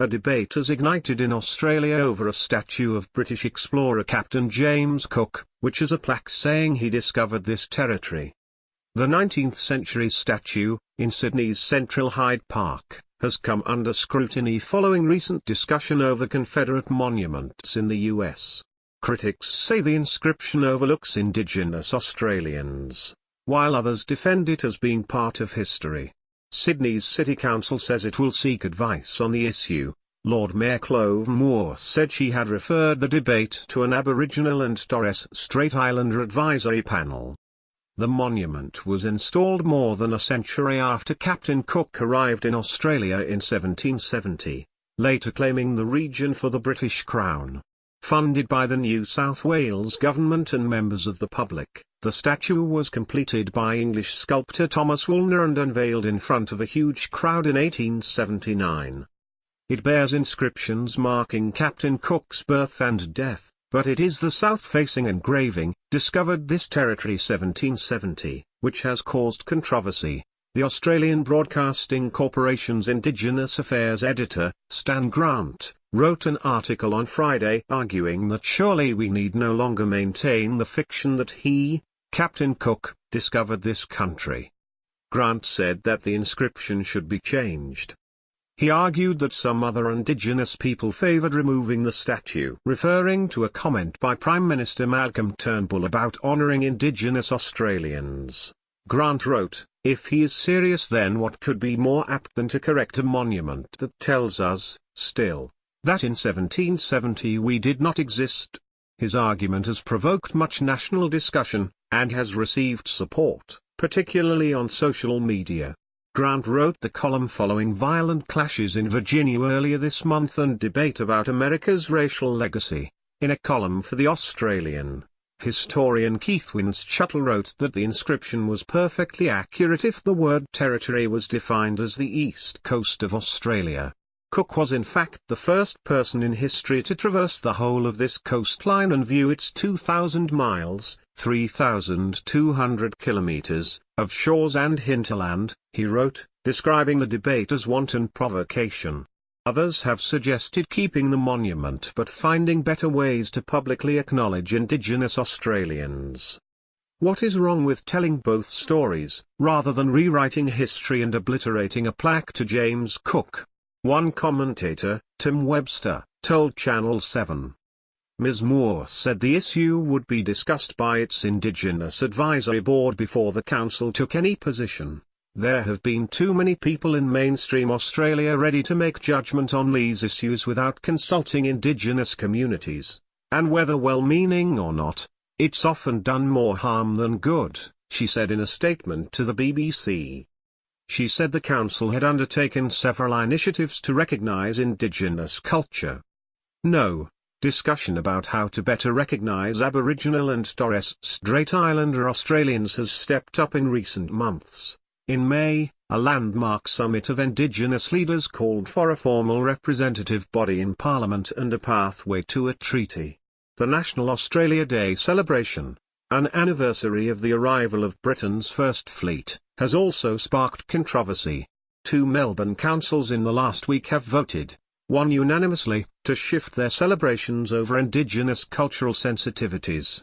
A debate has ignited in Australia over a statue of British explorer Captain James Cook, which has a plaque saying he discovered this territory. The 19th-century statue, in Sydney's Central Hyde Park, has come under scrutiny following recent discussion over Confederate monuments in the US. Critics say the inscription overlooks Indigenous Australians, while others defend it as being part of history. Sydney's City Council says it will seek advice on the issue. Lord Mayor Clove Moore said she had referred the debate to an Aboriginal and Torres Strait Islander advisory panel. The monument was installed more than a century after Captain Cook arrived in Australia in 1770, later claiming the region for the British Crown. Funded by the New South Wales government and members of the public, the statue was completed by English sculptor Thomas Woolner and unveiled in front of a huge crowd in 1879. It bears inscriptions marking Captain Cook's birth and death, but it is the south-facing engraving, discovered this territory 1770, which has caused controversy. The Australian Broadcasting Corporation's Indigenous Affairs editor, Stan Grant, wrote an article on Friday arguing that surely we need no longer maintain the fiction that he, Captain Cook, discovered this country. Grant said that the inscription should be changed. He argued that some other Indigenous people favoured removing the statue, referring to a comment by Prime Minister Malcolm Turnbull about honouring Indigenous Australians. Grant wrote, "If he is serious, then what could be more apt than to correct a monument that tells us, still, that in 1770 we did not exist?" His argument has provoked much national discussion, and has received support, particularly on social media. Grant wrote the column following violent clashes in Virginia earlier this month and debate about America's racial legacy. In a column for The Australian, historian Keith Wins-Chuttle wrote that the inscription was perfectly accurate if the word territory was defined as the east coast of Australia. Cook was in fact the first person in history to traverse the whole of this coastline and view its 2,000 miles, 3,200 kilometers, of shores and hinterland, he wrote, describing the debate as wanton provocation. Others have suggested keeping the monument but finding better ways to publicly acknowledge Indigenous Australians. What is wrong with telling both stories, rather than rewriting history and obliterating a plaque to James Cook? One commentator, Tim Webster, told Channel 7. Ms. Moore said the issue would be discussed by its Indigenous Advisory Board before the council took any position. There have been too many people in mainstream Australia ready to make judgment on these issues without consulting Indigenous communities, and whether well-meaning or not, it's often done more harm than good, she said in a statement to the BBC. She said the council had undertaken several initiatives to recognise Indigenous culture. No discussion about how to better recognise Aboriginal and Torres Strait Islander Australians has stepped up in recent months. In May, a landmark summit of Indigenous leaders called for a formal representative body in Parliament and a pathway to a treaty. The National Australia Day celebration, an anniversary of the arrival of Britain's First Fleet, has also sparked controversy. 2 Melbourne councils in the last week have voted, one unanimously, to shift their celebrations over Indigenous cultural sensitivities.